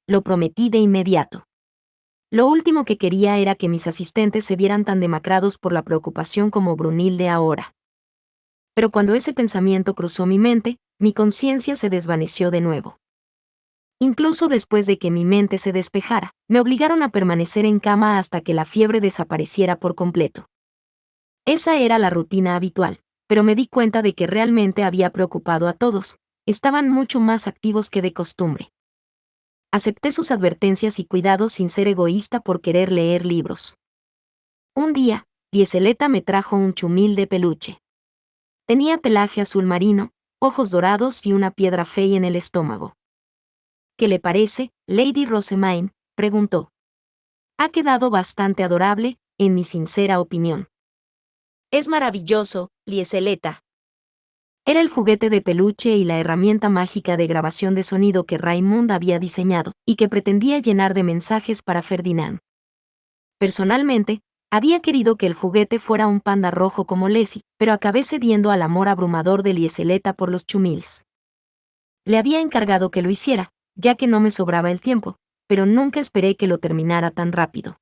Lo prometí de inmediato. Lo último que quería era que mis asistentes se vieran tan demacrados por la preocupación como Brunilde ahora. Pero cuando ese pensamiento cruzó mi mente, mi conciencia se desvaneció de nuevo. Incluso después de que mi mente se despejara, me obligaron a permanecer en cama hasta que la fiebre desapareciera por completo. Esa era la rutina habitual, pero me di cuenta de que realmente había preocupado a todos, estaban mucho más activos que de costumbre. Acepté sus advertencias y cuidados sin ser egoísta por querer leer libros. Un día, Lieseleta me trajo un chumil de peluche. Tenía pelaje azul marino, ojos dorados y una piedra fey en el estómago. ¿Qué le parece, Lady Rosamine?, preguntó. Ha quedado bastante adorable, en mi sincera opinión. Es maravilloso, Lieseleta. Era el juguete de peluche y la herramienta mágica de grabación de sonido que Raymond había diseñado, y que pretendía llenar de mensajes para Ferdinand. Personalmente, había querido que el juguete fuera un panda rojo como Leslie, pero acabé cediendo al amor abrumador de Lieseleta por los chumils. Le había encargado que lo hiciera, ya que no me sobraba el tiempo, pero nunca esperé que lo terminara tan rápido.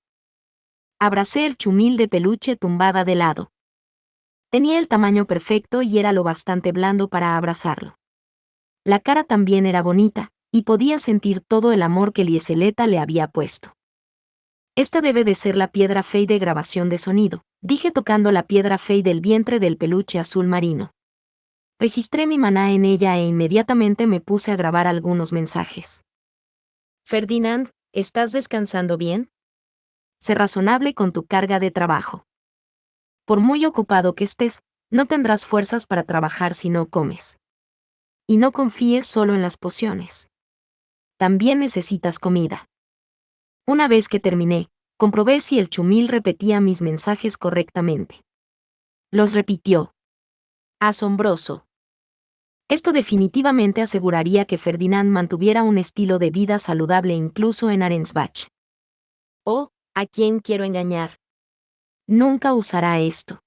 Abracé el chumil de peluche tumbada de lado. Tenía el tamaño perfecto y era lo bastante blando para abrazarlo. La cara también era bonita, y podía sentir todo el amor que Lieseleta le había puesto. Esta debe de ser la piedra fey de grabación de sonido, dije tocando la piedra fey del vientre del peluche azul marino. Registré mi maná en ella e inmediatamente me puse a grabar algunos mensajes. Ferdinand, ¿estás descansando bien? Sé razonable con tu carga de trabajo. Por muy ocupado que estés, no tendrás fuerzas para trabajar si no comes. Y no confíes solo en las pociones. También necesitas comida. Una vez que terminé, comprobé si el chumil repetía mis mensajes correctamente. Los repitió. Asombroso. Esto definitivamente aseguraría que Ferdinand mantuviera un estilo de vida saludable incluso en Arensbach. Oh, ¿a quién quiero engañar? Nunca usará esto.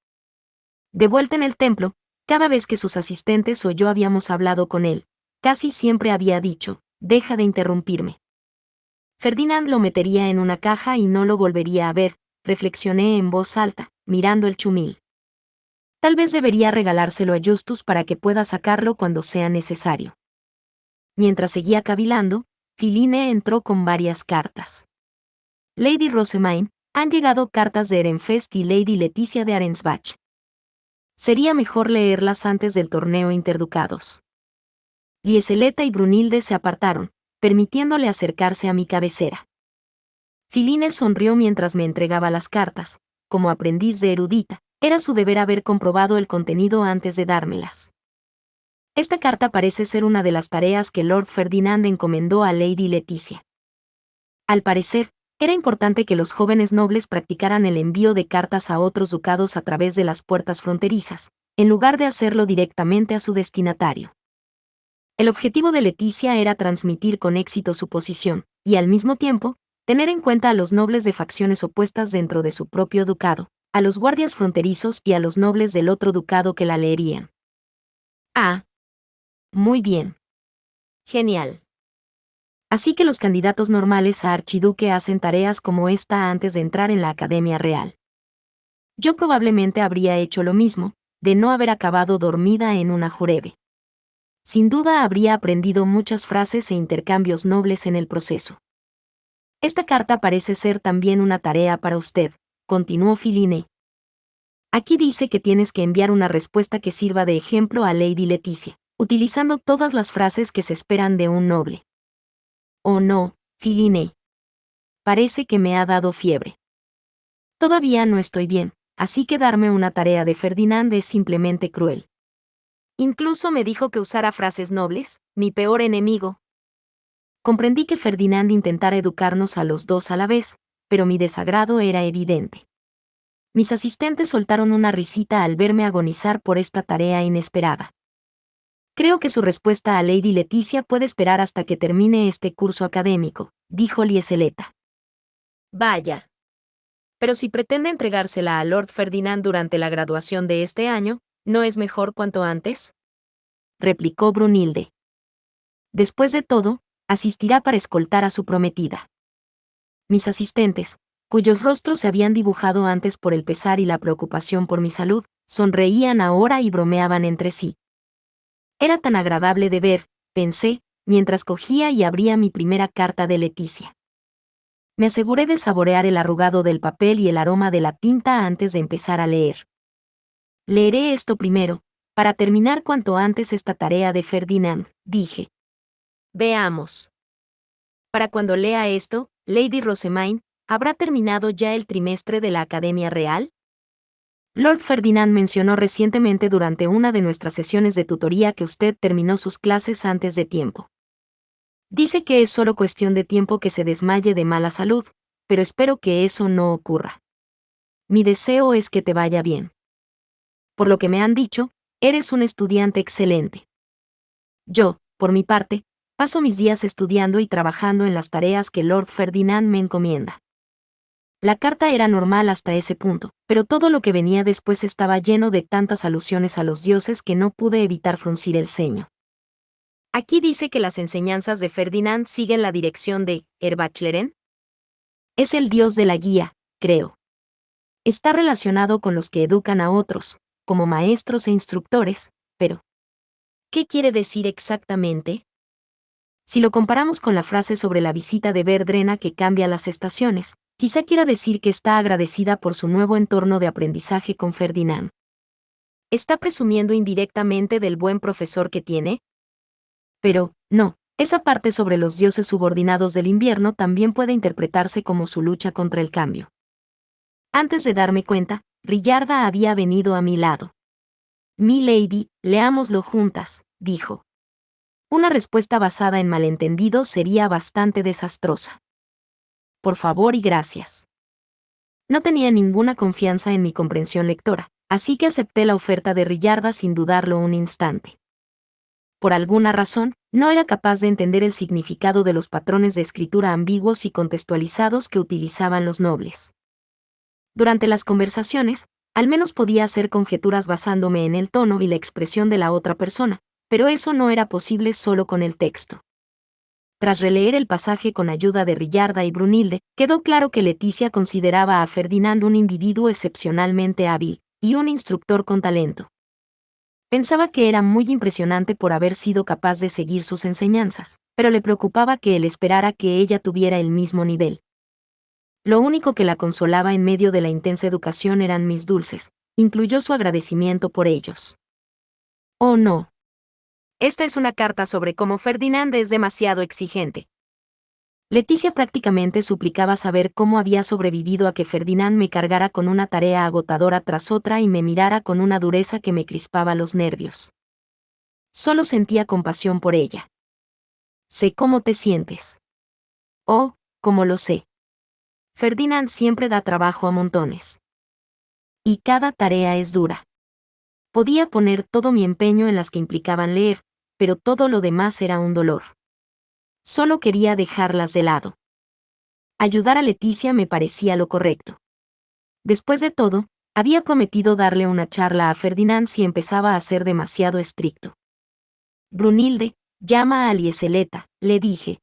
De vuelta en el templo, cada vez que sus asistentes o yo habíamos hablado con él, casi siempre había dicho, deja de interrumpirme. Ferdinand lo metería en una caja y no lo volvería a ver, reflexioné en voz alta, mirando el chumil. Tal vez debería regalárselo a Justus para que pueda sacarlo cuando sea necesario. Mientras seguía cavilando, Philine entró con varias cartas. Lady Rosamine, han llegado cartas de Ehrenfest y Lady Leticia de Arensbach. Sería mejor leerlas antes del torneo interducados. Lieseleta y Brunilde se apartaron, permitiéndole acercarse a mi cabecera. Philine sonrió mientras me entregaba las cartas. Como aprendiz de erudita, era su deber haber comprobado el contenido antes de dármelas. Esta carta parece ser una de las tareas que Lord Ferdinand encomendó a Lady Leticia. Al parecer, era importante que los jóvenes nobles practicaran el envío de cartas a otros ducados a través de las puertas fronterizas, en lugar de hacerlo directamente a su destinatario. El objetivo de Leticia era transmitir con éxito su posición, y al mismo tiempo, tener en cuenta a los nobles de facciones opuestas dentro de su propio ducado, a los guardias fronterizos y a los nobles del otro ducado que la leerían. Ah. Muy bien. Genial. Así que los candidatos normales a archiduque hacen tareas como esta antes de entrar en la Academia Real. Yo probablemente habría hecho lo mismo, de no haber acabado dormida en una jurebe. Sin duda habría aprendido muchas frases e intercambios nobles en el proceso. Esta carta parece ser también una tarea para usted, continuó Philine. Aquí dice que tienes que enviar una respuesta que sirva de ejemplo a Lady Leticia, utilizando todas las frases que se esperan de un noble. Oh no, Philine. Parece que me ha dado fiebre. Todavía no estoy bien, así que darme una tarea de Ferdinand es simplemente cruel. Incluso me dijo que usara frases nobles, mi peor enemigo. Comprendí que Ferdinand intentara educarnos a los dos a la vez, pero mi desagrado era evidente. Mis asistentes soltaron una risita al verme agonizar por esta tarea inesperada. Creo que su respuesta a Lady Leticia puede esperar hasta que termine este curso académico, dijo Lieseleta. Vaya. Pero si pretende entregársela a Lord Ferdinand durante la graduación de este año, ¿no es mejor cuanto antes?, replicó Brunilde. Después de todo, asistirá para escoltar a su prometida. Mis asistentes, cuyos rostros se habían dibujado antes por el pesar y la preocupación por mi salud, sonreían ahora y bromeaban entre sí. Era tan agradable de ver, pensé, mientras cogía y abría mi primera carta de Leticia. Me aseguré de saborear el arrugado del papel y el aroma de la tinta antes de empezar a leer. Leeré esto primero, para terminar cuanto antes esta tarea de Ferdinand, dije. Veamos. Para cuando lea esto, Lady Rosemaine, ¿habrá terminado ya el trimestre de la Academia Real? Lord Ferdinand mencionó recientemente durante una de nuestras sesiones de tutoría que usted terminó sus clases antes de tiempo. Dice que es solo cuestión de tiempo que se desmaye de mala salud, pero espero que eso no ocurra. Mi deseo es que te vaya bien. Por lo que me han dicho, eres un estudiante excelente. Yo, por mi parte, paso mis días estudiando y trabajando en las tareas que Lord Ferdinand me encomienda. La carta era normal hasta ese punto, pero todo lo que venía después estaba lleno de tantas alusiones a los dioses que no pude evitar fruncir el ceño. Aquí dice que las enseñanzas de Ferdinand siguen la dirección de Erbachleren. Es el dios de la guía, creo. Está relacionado con los que educan a otros, como maestros e instructores, pero ¿qué quiere decir exactamente? Si lo comparamos con la frase sobre la visita de Verdrena que cambia las estaciones, quizá quiera decir que está agradecida por su nuevo entorno de aprendizaje con Ferdinand. ¿Está presumiendo indirectamente del buen profesor que tiene? Pero, no, esa parte sobre los dioses subordinados del invierno también puede interpretarse como su lucha contra el cambio. Antes de darme cuenta, Rillarda había venido a mi lado. Mi lady, leámoslo juntas, dijo. Una respuesta basada en malentendidos sería bastante desastrosa. Por favor y gracias. No tenía ninguna confianza en mi comprensión lectora, así que acepté la oferta de Rillarda sin dudarlo un instante. Por alguna razón, no era capaz de entender el significado de los patrones de escritura ambiguos y contextualizados que utilizaban los nobles. Durante las conversaciones, al menos podía hacer conjeturas basándome en el tono y la expresión de la otra persona, pero eso no era posible solo con el texto. Tras releer el pasaje con ayuda de Rillarda y Brunilde, quedó claro que Leticia consideraba a Ferdinand un individuo excepcionalmente hábil, y un instructor con talento. Pensaba que era muy impresionante por haber sido capaz de seguir sus enseñanzas, pero le preocupaba que él esperara que ella tuviera el mismo nivel. Lo único que la consolaba en medio de la intensa educación eran mis dulces, incluyó su agradecimiento por ellos. Oh no. Esta es una carta sobre cómo Ferdinand es demasiado exigente. Leticia prácticamente suplicaba saber cómo había sobrevivido a que Ferdinand me cargara con una tarea agotadora tras otra y me mirara con una dureza que me crispaba los nervios. Solo sentía compasión por ella. Sé cómo te sientes. Oh, cómo lo sé. Ferdinand siempre da trabajo a montones. Y cada tarea es dura. Podía poner todo mi empeño en las que implicaban leer, pero todo lo demás era un dolor. Solo quería dejarlas de lado. Ayudar a Leticia me parecía lo correcto. Después de todo, había prometido darle una charla a Ferdinand si empezaba a ser demasiado estricto. Brunilde, llama a Lieseleta, le dije.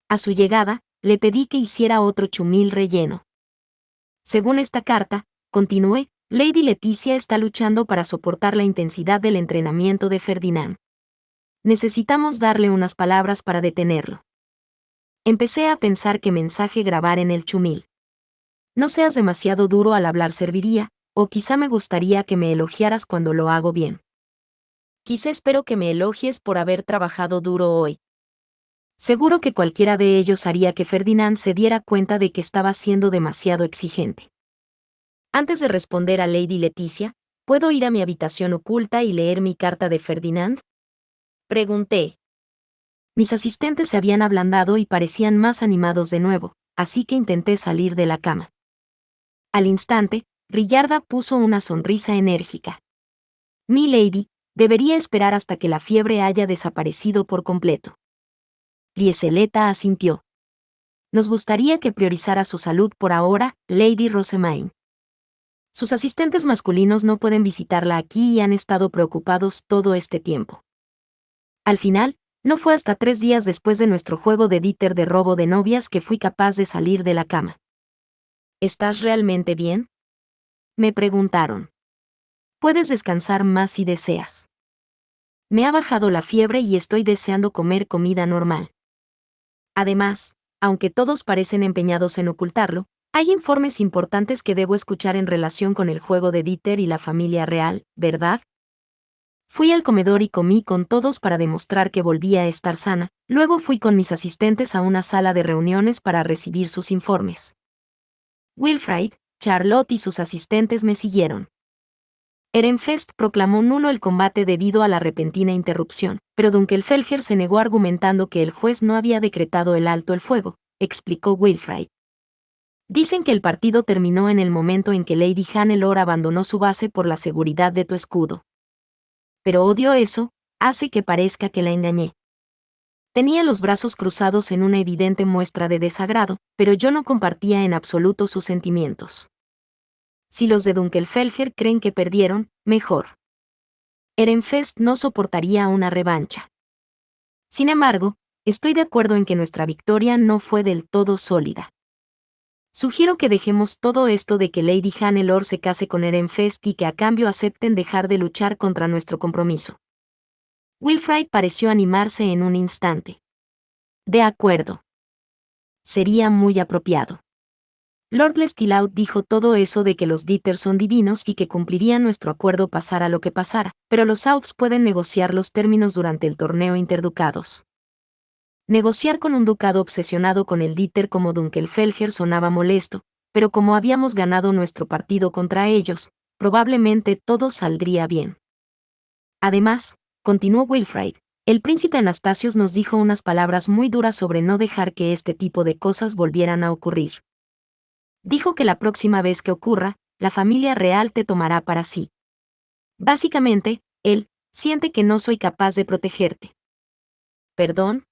A su llegada, le pedí que hiciera otro chumil relleno. Según esta carta, continué, Lady Leticia está luchando para soportar la intensidad del entrenamiento de Ferdinand. Necesitamos darle unas palabras para detenerlo. Empecé a pensar qué mensaje grabar en el chumil. No seas demasiado duro al hablar serviría, o quizá me gustaría que me elogiaras cuando lo hago bien. Quizá espero que me elogies por haber trabajado duro hoy. Seguro que cualquiera de ellos haría que Ferdinand se diera cuenta de que estaba siendo demasiado exigente. Antes de responder a Lady Leticia, ¿puedo ir a mi habitación oculta y leer mi carta de Ferdinand?, pregunté. Mis asistentes se habían ablandado y parecían más animados de nuevo, así que intenté salir de la cama. Al instante, Rillarda puso una sonrisa enérgica. Mi lady, debería esperar hasta que la fiebre haya desaparecido por completo. Lieseleta asintió. Nos gustaría que priorizara su salud por ahora, Lady Rosemaine. Sus asistentes masculinos no pueden visitarla aquí y han estado preocupados todo este tiempo. Al final, no fue hasta 3 días después de nuestro juego de Dieter de robo de novias que fui capaz de salir de la cama. ¿Estás realmente bien?, me preguntaron. Puedes descansar más si deseas. Me ha bajado la fiebre y estoy deseando comer comida normal. Además, aunque todos parecen empeñados en ocultarlo, hay informes importantes que debo escuchar en relación con el juego de Dieter y la familia real, ¿verdad? Fui al comedor y comí con todos para demostrar que volvía a estar sana, luego fui con mis asistentes a una sala de reuniones para recibir sus informes. Wilfrid, Charlotte y sus asistentes me siguieron. Ehrenfest proclamó nulo el combate debido a la repentina interrupción, pero Dunkelfelger se negó argumentando que el juez no había decretado el alto el fuego, explicó Wilfrid. Dicen que el partido terminó en el momento en que Lady Hannelore abandonó su base por la seguridad de tu escudo. Pero odio eso, hace que parezca que la engañé. Tenía los brazos cruzados en una evidente muestra de desagrado, pero yo no compartía en absoluto sus sentimientos. Si los de Dunkelfelger creen que perdieron, mejor. Ehrenfest no soportaría una revancha. Sin embargo, estoy de acuerdo en que nuestra victoria no fue del todo sólida. Sugiero que dejemos todo esto de que Lady Hannelore se case con Ehrenfest y que a cambio acepten dejar de luchar contra nuestro compromiso. Wilfrid pareció animarse en un instante. De acuerdo. Sería muy apropiado. Lord Lestilaut dijo todo eso de que los Dieter son divinos y que cumplirían nuestro acuerdo pasara lo que pasara, pero los Aups pueden negociar los términos durante el torneo interducados. Negociar con un ducado obsesionado con el Dieter como Dunkelfelger sonaba molesto, pero como habíamos ganado nuestro partido contra ellos, probablemente todo saldría bien. Además, continuó Wilfrid, el príncipe Anastasios nos dijo unas palabras muy duras sobre no dejar que este tipo de cosas volvieran a ocurrir. Dijo que la próxima vez que ocurra, la familia real te tomará para sí. Básicamente, él siente que no soy capaz de protegerte. ¿Perdón?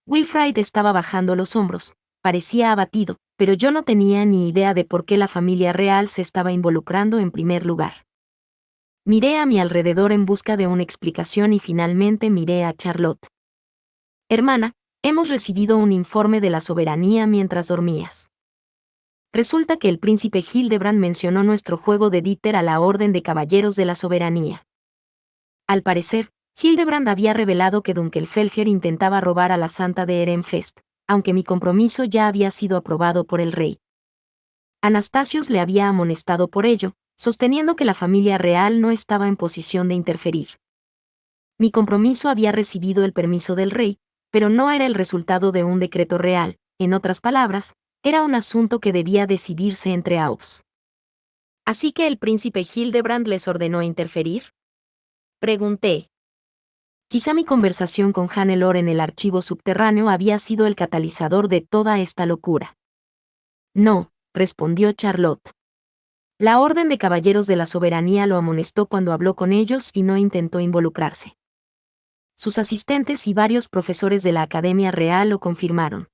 Wilfrid estaba bajando los hombros, parecía abatido, pero yo no tenía ni idea de por qué la familia real se estaba involucrando en primer lugar. Miré a mi alrededor en busca de una explicación y finalmente miré a Charlotte. Hermana, hemos recibido un informe de la soberanía mientras dormías. Resulta que el príncipe Hildebrand mencionó nuestro juego de Dieter a la Orden de Caballeros de la Soberanía. Al parecer, Hildebrand había revelado que Dunkelfelger intentaba robar a la Santa de Ehrenfest, aunque mi compromiso ya había sido aprobado por el rey. Anastasios le había amonestado por ello, sosteniendo que la familia real no estaba en posición de interferir. Mi compromiso había recibido el permiso del rey, pero no era el resultado de un decreto real, en otras palabras, era un asunto que debía decidirse entre Aups. ¿Así que el príncipe Hildebrand les ordenó interferir?, pregunté. Quizá mi conversación con Hannelore en el archivo subterráneo había sido el catalizador de toda esta locura. No, respondió Charlotte. La Orden de Caballeros de la Soberanía lo amonestó cuando habló con ellos y no intentó involucrarse. Sus asistentes y varios profesores de la Academia Real lo confirmaron.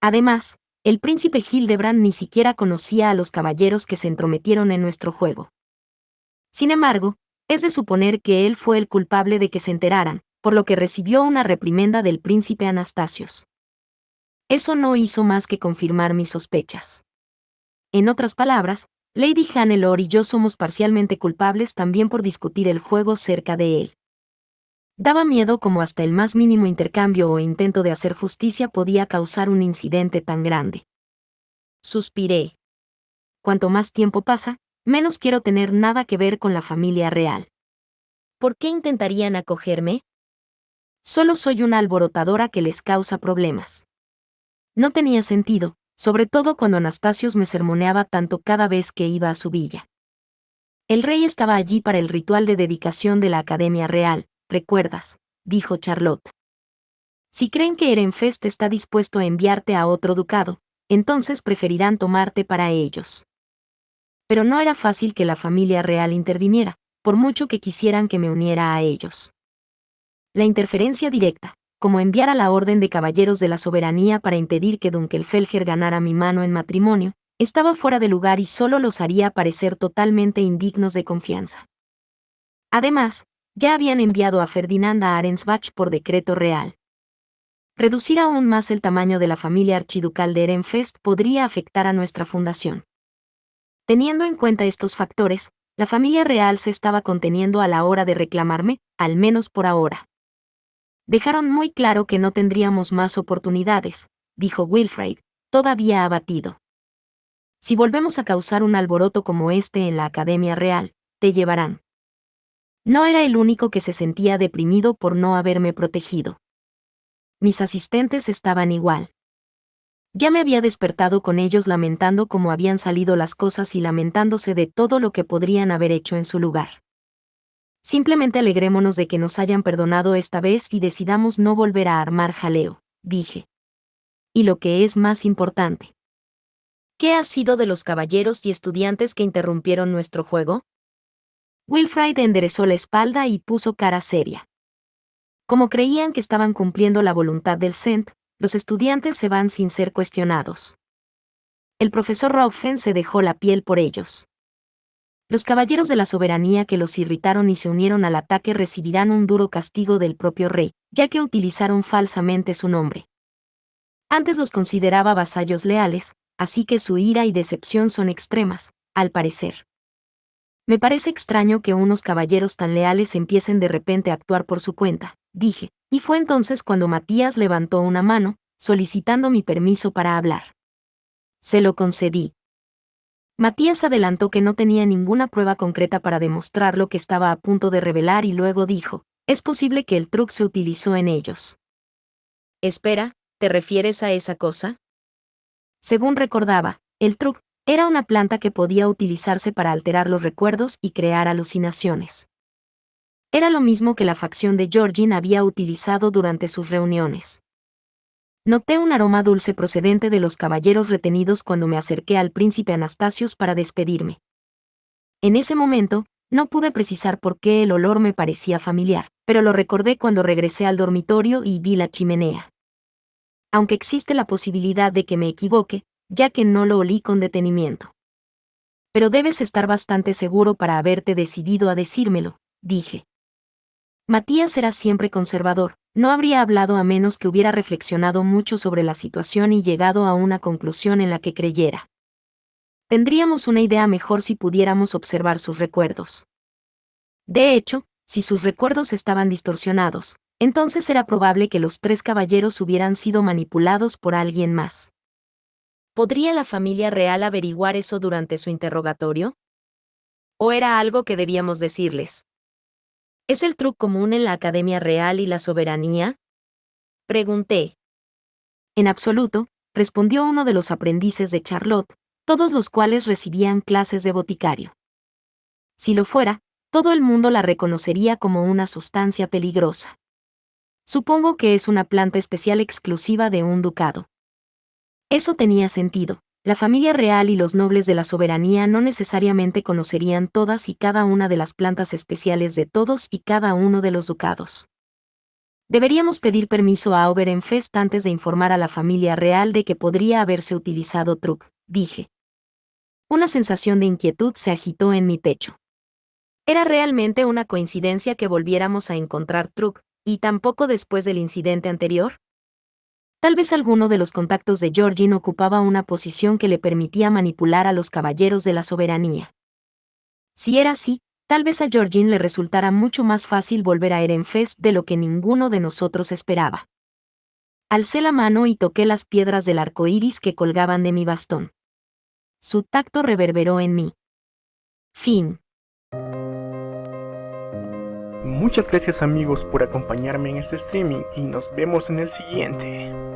Además, el príncipe Hildebrand ni siquiera conocía a los caballeros que se entrometieron en nuestro juego. Sin embargo, es de suponer que él fue el culpable de que se enteraran, por lo que recibió una reprimenda del príncipe Anastasios. Eso no hizo más que confirmar mis sospechas. En otras palabras, Lady Hannelore y yo somos parcialmente culpables también por discutir el juego cerca de él. Daba miedo como hasta el más mínimo intercambio o intento de hacer justicia podía causar un incidente tan grande. Suspiré. Cuanto más tiempo pasa, menos quiero tener nada que ver con la familia real. ¿Por qué intentarían acogerme? Solo soy una alborotadora que les causa problemas. No tenía sentido, sobre todo cuando Anastasios me sermoneaba tanto cada vez que iba a su villa. El rey estaba allí para el ritual de dedicación de la Academia Real, ¿recuerdas?, dijo Charlotte. Si creen que Ehrenfest está dispuesto a enviarte a otro ducado, entonces preferirán tomarte para ellos. pero no era fácil que la familia real interviniera, por mucho que quisieran que me uniera a ellos. La interferencia directa, como enviar a la Orden de Caballeros de la Soberanía para impedir que Dunkelfelger ganara mi mano en matrimonio, estaba fuera de lugar y solo los haría parecer totalmente indignos de confianza. Además, ya habían enviado a Ferdinand a Arensbach por decreto real. Reducir aún más el tamaño de la familia archiducal de Ehrenfest podría afectar a nuestra fundación. Teniendo en cuenta estos factores, la familia real se estaba conteniendo a la hora de reclamarme, al menos por ahora. Dejaron muy claro que no tendríamos más oportunidades, dijo Wilfrid, todavía abatido. Si volvemos a causar un alboroto como este en la Academia Real, te llevarán. No era el único que se sentía deprimido por no haberme protegido. Mis asistentes estaban igual. Ya me había despertado con ellos lamentando cómo habían salido las cosas y lamentándose de todo lo que podrían haber hecho en su lugar. Simplemente alegrémonos de que nos hayan perdonado esta vez y decidamos no volver a armar jaleo, dije. Y lo que es más importante. ¿Qué ha sido de los caballeros y estudiantes que interrumpieron nuestro juego? Wilfrid enderezó la espalda y puso cara seria. Como creían que estaban cumpliendo la voluntad del Cent, los estudiantes se van sin ser cuestionados. El profesor Raufen se dejó la piel por ellos. Los caballeros de la soberanía que los irritaron y se unieron al ataque recibirán un duro castigo del propio rey, ya que utilizaron falsamente su nombre. Antes los consideraba vasallos leales, así que su ira y decepción son extremas, al parecer. Me parece extraño que unos caballeros tan leales empiecen de repente a actuar por su cuenta, dije, y fue entonces cuando Matías levantó una mano, solicitando mi permiso para hablar. Se lo concedí. Matías adelantó que no tenía ninguna prueba concreta para demostrar lo que estaba a punto de revelar y luego dijo, es posible que el truc se utilizó en ellos. Espera, ¿te refieres a esa cosa? Según recordaba, el truc era una planta que podía utilizarse para alterar los recuerdos y crear alucinaciones. Era lo mismo que la facción de Georgin había utilizado durante sus reuniones. Noté un aroma dulce procedente de los caballeros retenidos cuando me acerqué al príncipe Anastasios para despedirme. En ese momento, no pude precisar por qué el olor me parecía familiar, pero lo recordé cuando regresé al dormitorio y vi la chimenea. Aunque existe la posibilidad de que me equivoque, ya que no lo olí con detenimiento. Pero debes estar bastante seguro para haberte decidido a decírmelo, dije. Matías era siempre conservador, no habría hablado a menos que hubiera reflexionado mucho sobre la situación y llegado a una conclusión en la que creyera. Tendríamos una idea mejor si pudiéramos observar sus recuerdos. De hecho, si sus recuerdos estaban distorsionados, entonces era probable que los tres caballeros hubieran sido manipulados por alguien más. ¿Podría la familia real averiguar eso durante su interrogatorio? ¿O era algo que debíamos decirles? ¿Es el truc común en la Academia Real y la Soberanía? Pregunté. En absoluto, respondió uno de los aprendices de Charlotte, todos los cuales recibían clases de boticario. Si lo fuera, todo el mundo la reconocería como una sustancia peligrosa. Supongo que es una planta especial exclusiva de un ducado. Eso tenía sentido. La familia real y los nobles de la soberanía no necesariamente conocerían todas y cada una de las plantas especiales de todos y cada uno de los ducados. Deberíamos pedir permiso a Oberenfest antes de informar a la familia real de que podría haberse utilizado truc, dije. Una sensación de inquietud se agitó en mi pecho. ¿Era realmente una coincidencia que volviéramos a encontrar truc, y tampoco después del incidente anterior? Tal vez alguno de los contactos de Georgin ocupaba una posición que le permitía manipular a los caballeros de la soberanía. Si era así, tal vez a Georgin le resultara mucho más fácil volver a Ehrenfest de lo que ninguno de nosotros esperaba. Alcé la mano y toqué las piedras del arco iris que colgaban de mi bastón. Su tacto reverberó en mí. Fin. Muchas gracias amigos por acompañarme en este streaming y nos vemos en el siguiente.